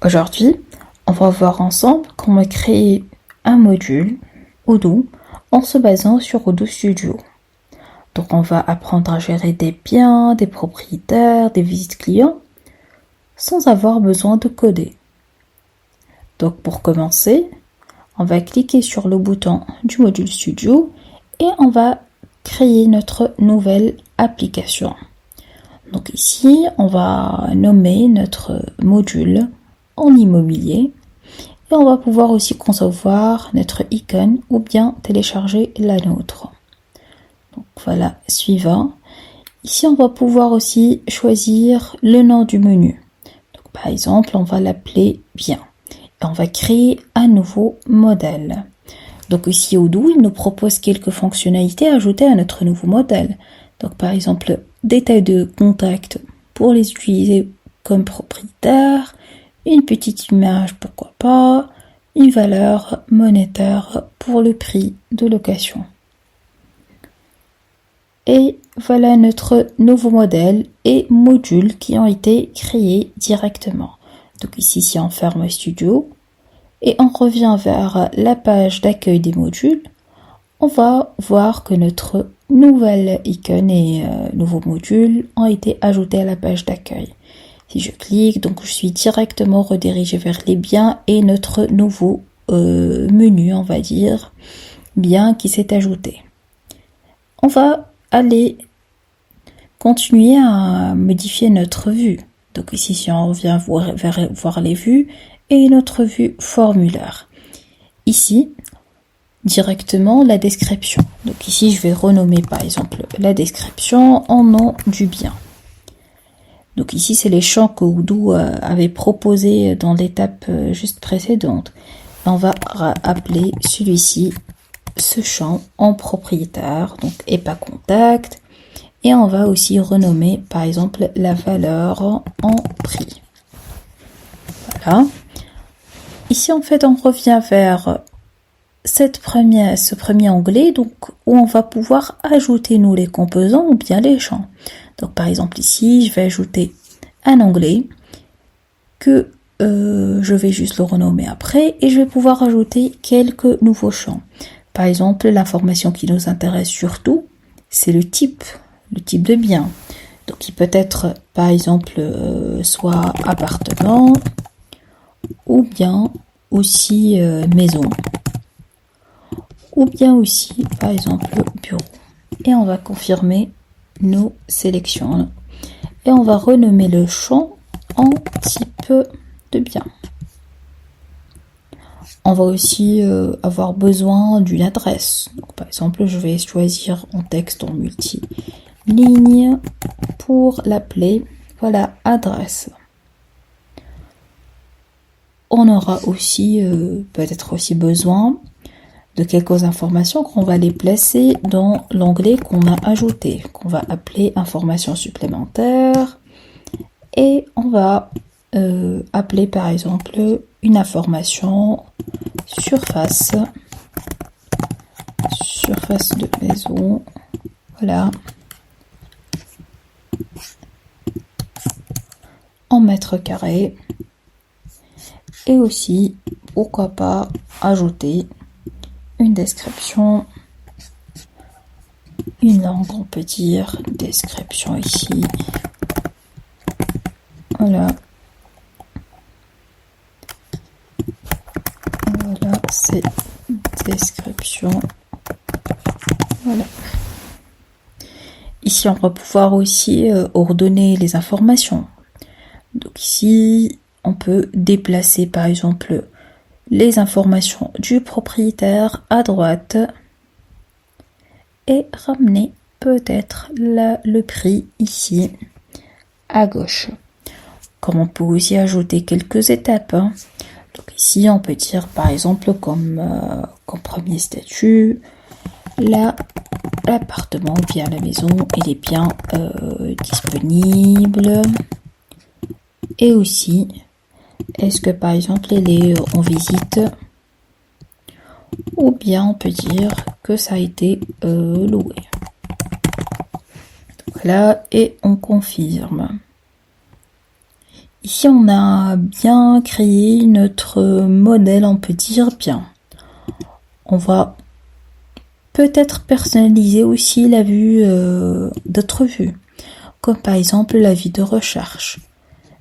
Aujourd'hui, on va voir ensemble comment créer un module Odoo en se basant sur Odoo Studio. Donc on va apprendre à gérer des biens, des propriétaires, des visites clients sans avoir besoin de coder. Donc pour commencer, on va cliquer sur le bouton du module Studio et on va créer notre nouvelle application. Donc ici, on va nommer notre module en immobilier et on va pouvoir aussi concevoir notre icône ou bien télécharger la nôtre. Donc voilà, suivant. Ici, on va pouvoir aussi choisir le nom du menu. Donc, par exemple, on va l'appeler bien. Et on va créer un nouveau modèle. Donc ici, Odoo, il nous propose quelques fonctionnalités ajoutées à notre nouveau modèle. Donc par exemple, détail de contact pour les utiliser comme propriétaire, une petite image, pourquoi pas, une valeur monétaire pour le prix de location. Et voilà notre nouveau modèle et modules qui ont été créés directement. Donc ici, si on ferme Studio et on revient vers la page d'accueil des modules, on va voir que notre nouvelle icône et nouveau module ont été ajoutés à la page d'accueil. Si je clique, donc je suis directement redirigé vers les biens et notre nouveau menu, on va dire, bien qui s'est ajouté. On va aller continuer à modifier notre vue. Donc ici, si on revient voir les vues et notre vue formulaire. Ici, directement la description. Donc ici, je vais renommer par exemple la description en nom du bien. Donc ici, c'est les champs que Odoo avait proposés dans l'étape juste précédente. On va appeler celui-ci ce champ en propriétaire, donc et pas contact. Et on va aussi renommer par exemple la valeur en prix. Voilà. Ici, en fait, on revient vers ce premier onglet, donc où on va pouvoir ajouter nous les composants ou bien les champs. Donc par exemple ici, je vais ajouter un onglet que je vais juste le renommer après et je vais pouvoir ajouter quelques nouveaux champs. Par exemple, l'information qui nous intéresse surtout, c'est le type de bien. Donc il peut être par exemple soit appartement ou bien aussi maison. Ou bien aussi, par exemple, bureau. Et on va confirmer nos sélections. Et on va renommer le champ en type de bien. On va aussi avoir besoin d'une adresse. Donc, par exemple, je vais choisir un texte en multi-ligne pour l'appeler, voilà, adresse. On aura aussi, peut-être aussi besoin de quelques informations qu'on va les placer dans l'onglet qu'on a ajouté, qu'on va appeler informations supplémentaires et on va appeler par exemple une information surface de maison, voilà, en mètres carrés et aussi pourquoi pas ajouter une description, une langue, on peut dire, description ici. Voilà. Voilà, c'est description. Voilà. Ici, on va pouvoir aussi ordonner les informations. Donc ici, on peut déplacer par exemple les informations du propriétaire à droite et ramener peut-être le prix ici à gauche. Comme on peut aussi ajouter quelques étapes. Donc ici, on peut dire par exemple comme premier statut, l'appartement ou bien la maison et les biens disponibles. Et aussi, est-ce que par exemple elle est en visite ou bien on peut dire que ça a été loué. Voilà, et on confirme. Ici, on a bien créé notre modèle, on peut dire bien. On va peut-être personnaliser aussi la vue d'autres vues, comme par exemple la vue de recherche.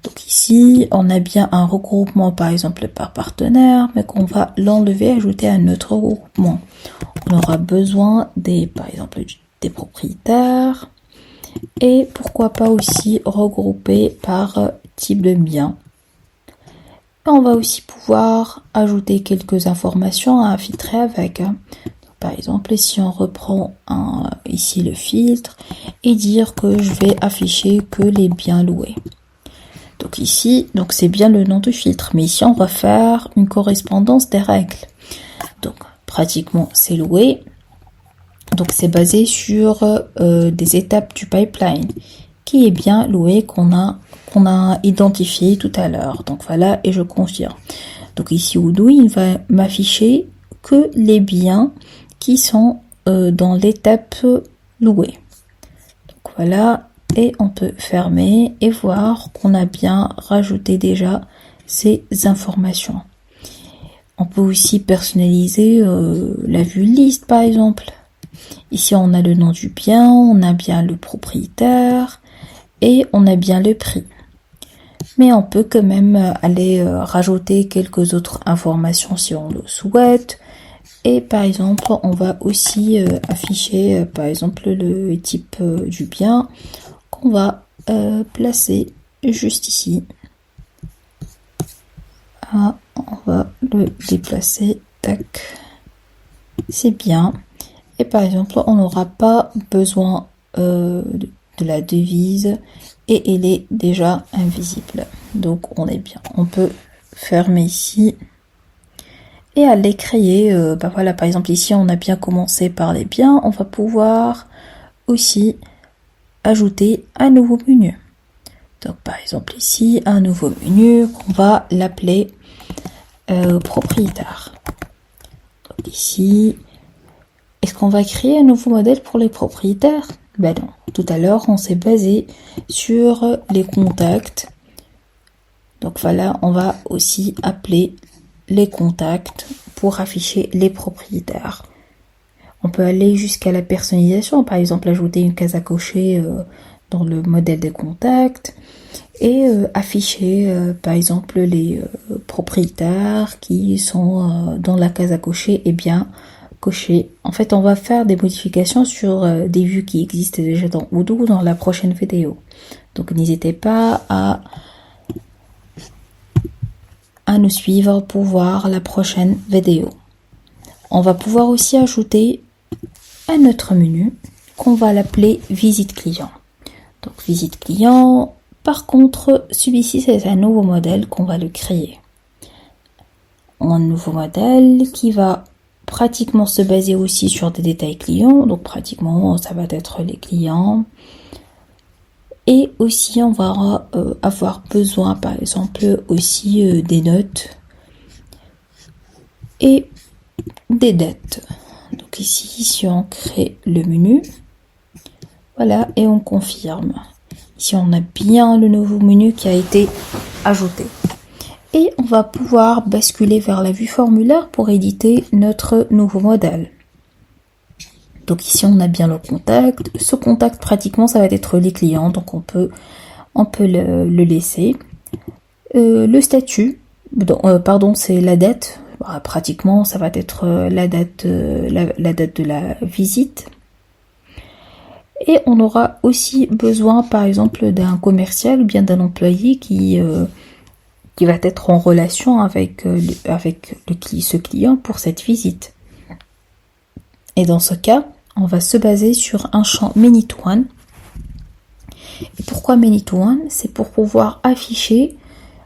Donc ici, on a bien un regroupement par exemple par partenaire, mais qu'on va l'enlever, ajouter à notre regroupement. On aura besoin par exemple des propriétaires et pourquoi pas aussi regrouper par type de bien. Et on va aussi pouvoir ajouter quelques informations à filtrer avec. Par exemple, si on reprend ici le filtre et dire que je vais afficher que les biens loués. Donc ici, c'est bien le nom du filtre, mais ici on va faire une correspondance des règles. Donc pratiquement c'est loué. Donc c'est basé sur des étapes du pipeline qui est bien loué qu'on a identifié tout à l'heure. Donc voilà, et je confirme. Donc ici Odoo, il va m'afficher que les biens qui sont dans l'étape louée. Donc voilà, et on peut fermer et voir qu'on a bien rajouté déjà ces informations. On peut aussi personnaliser la vue liste par exemple. Ici on a le nom du bien, on a bien le propriétaire et on a bien le prix. Mais on peut quand même aller rajouter quelques autres informations si on le souhaite. Et par exemple, on va aussi afficher par exemple le type du bien qu'on va placer juste ici. Ah, on va le déplacer, tac, c'est bien. Et par exemple, on n'aura pas besoin de la devise et elle est déjà invisible. Donc on est bien. On peut fermer ici et aller créer. Voilà, par exemple ici on a bien commencé par les biens. On va pouvoir aussi ajouter un nouveau menu. Donc par exemple ici un nouveau menu qu'on va l'appeler propriétaire. Donc ici, est-ce qu'on va créer un nouveau modèle pour les propriétaires? Ben non. Tout à l'heure, on s'est basé sur les contacts. Donc voilà, on va aussi appeler les contacts pour afficher les propriétaires. On peut aller jusqu'à la personnalisation, par exemple ajouter une case à cocher dans le modèle des contacts et afficher par exemple les propriétaires qui sont dans la case à cocher et bien cocher. En fait, on va faire des modifications sur des vues qui existent déjà dans Odoo dans la prochaine vidéo. Donc n'hésitez pas à nous suivre pour voir la prochaine vidéo. On va pouvoir aussi ajouter un autre menu qu'on va l'appeler visite client. Donc visite client, par contre, celui-ci c'est un nouveau modèle qu'on va le créer. Un nouveau modèle qui va pratiquement se baser aussi sur des détails clients, donc pratiquement ça va être les clients. Et aussi on va avoir besoin par exemple aussi des notes et des dates. Donc ici si on crée le menu, voilà, et on confirme. Ici on a bien le nouveau menu qui a été ajouté. Et on va pouvoir basculer vers la vue formulaire pour éditer notre nouveau modèle. Donc ici on a bien le contact. Ce contact pratiquement ça va être les clients, donc on peut le laisser. Le statut, pardon, c'est la date. Pratiquement ça va être la date de la visite. Et on aura aussi besoin par exemple d'un commercial ou bien d'un employé qui va être en relation avec ce client pour cette visite. Et dans ce cas, on va se baser sur un champ Many to One. Et pourquoi Many to One? C'est pour pouvoir afficher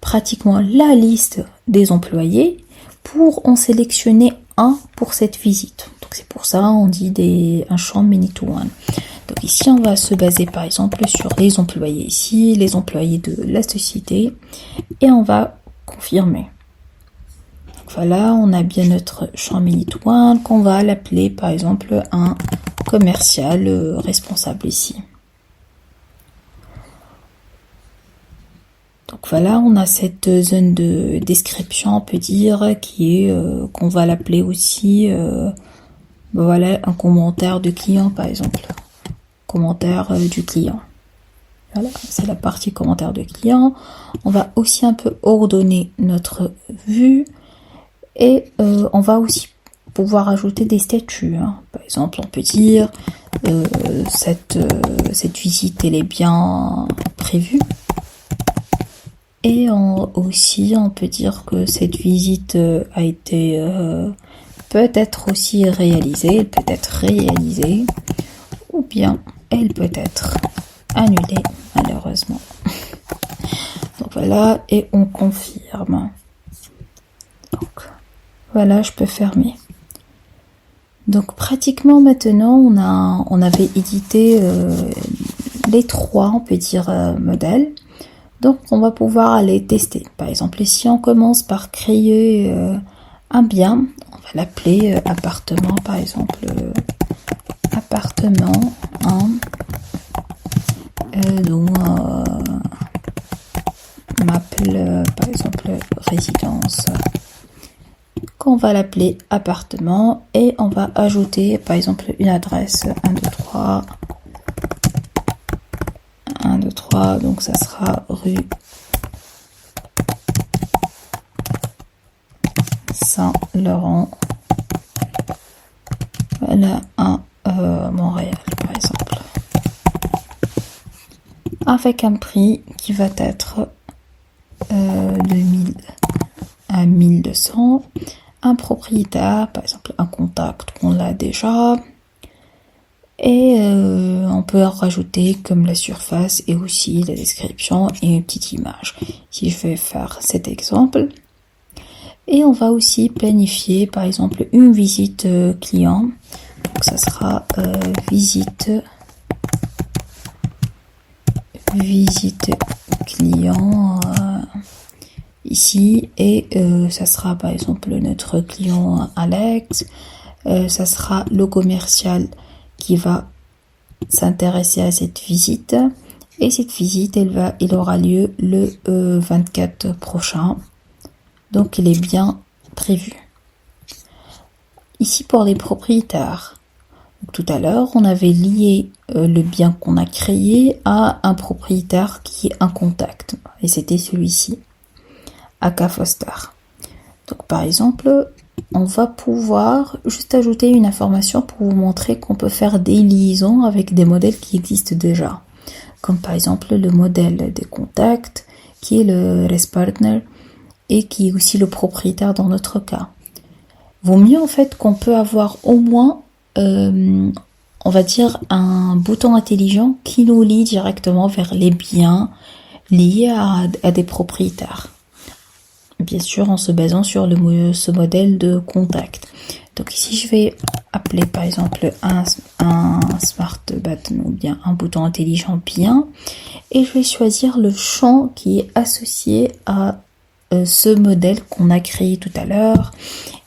pratiquement la liste des employés pour en sélectionner un pour cette visite. Donc c'est pour ça on dit un champ Many to One. Donc ici on va se baser par exemple sur les employés ici, les employés de la société et on va confirmer. Donc voilà, on a bien notre champ Many to One qu'on va l'appeler par exemple un commercial responsable ici. Donc voilà, on a cette zone de description, on peut dire, qui est qu'on va l'appeler aussi, voilà, un commentaire de client par exemple, commentaire du client. Voilà, c'est la partie commentaire de client. On va aussi un peu ordonner notre vue et on va aussi pouvoir ajouter des statuts. Par exemple, on peut dire cette visite elle est bien prévue. Et aussi, on peut dire que cette visite a été peut-être aussi réalisée, elle peut être réalisée, ou bien elle peut être annulée, malheureusement. Donc voilà, et on confirme. Donc voilà, je peux fermer. Donc pratiquement maintenant, on avait édité les trois, on peut dire, modèles. Donc on va pouvoir aller tester. Par exemple, si on commence par créer un bien, on va l'appeler appartement, par exemple, appartement 1. Donc on m'appelle par exemple résidence. Qu'on va l'appeler appartement et on va ajouter par exemple une adresse 1, 2, 3, donc ça sera rue Saint-Laurent, voilà, Montréal par exemple, avec un prix qui va être de 1000 à 1200, un propriétaire, par exemple un contact qu'on l'a déjà, et on peut rajouter comme la surface et aussi la description et une petite image. Si je vais faire cet exemple, et on va aussi planifier par exemple une visite client. Donc ça sera visite client ici, et ça sera par exemple notre client Alex. Ça sera le commercial qui va s'intéresser à cette visite, et cette visite elle aura lieu le 24 prochain, donc elle est bien prévue. Ici pour les propriétaires, tout à l'heure on avait lié le bien qu'on a créé à un propriétaire qui est un contact, et c'était celui-ci, Aka Foster. Donc par exemple, on va pouvoir juste ajouter une information pour vous montrer qu'on peut faire des liaisons avec des modèles qui existent déjà. Comme par exemple le modèle des contacts, qui est le ResPartner, et qui est aussi le propriétaire dans notre cas. Vaut mieux en fait qu'on peut avoir au moins, on va dire, un bouton intelligent qui nous lie directement vers les biens liés à des propriétaires. Bien sûr en se basant sur ce modèle de contact. Donc ici je vais appeler par exemple un smart button ou bien un bouton intelligent bien, et je vais choisir le champ qui est associé à ce modèle qu'on a créé tout à l'heure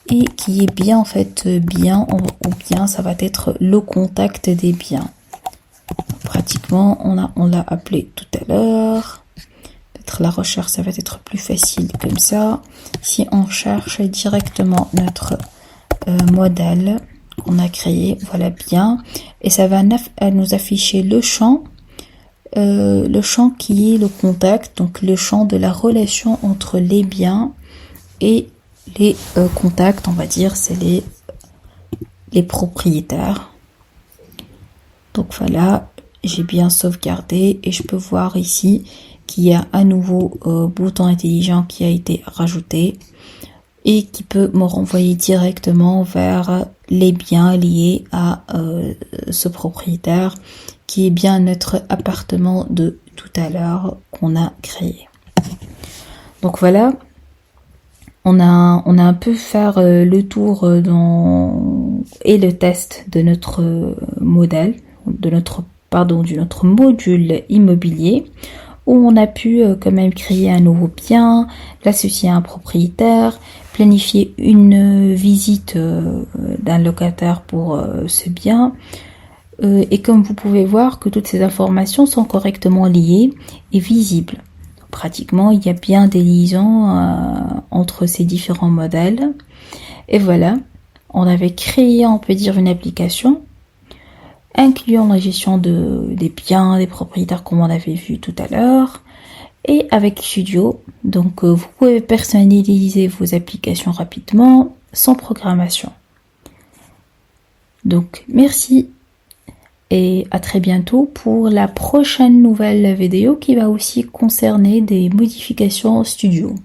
et qui est bien en fait bien, ou bien ça va être le contact des biens. Pratiquement on l'a appelé tout à l'heure. La recherche ça va être plus facile comme ça. Si on cherche directement notre modèle qu'on a créé, voilà bien, et ça va nous afficher le champ qui est le contact, donc le champ de la relation entre les biens et les contacts, on va dire c'est les propriétaires. Donc voilà, j'ai bien sauvegardé et je peux voir ici qu'il y a un nouveau bouton intelligent qui a été rajouté et qui peut me renvoyer directement vers les biens liés à ce propriétaire qui est bien notre appartement de tout à l'heure qu'on a créé. Donc voilà, on a un peu faire le tour et le test de notre modèle, de notre module immobilier, où on a pu quand même créer un nouveau bien, l'associer à un propriétaire, planifier une visite d'un locataire pour ce bien. Et comme vous pouvez voir que toutes ces informations sont correctement liées et visibles. pratiquement, il y a bien des liaisons entre ces différents modèles. Et voilà, on avait créé, on peut dire, une application incluant la gestion des biens, des propriétaires comme on avait vu tout à l'heure. Et avec Studio, donc vous pouvez personnaliser vos applications rapidement, sans programmation. Donc merci et à très bientôt pour la prochaine nouvelle vidéo qui va aussi concerner des modifications Studio.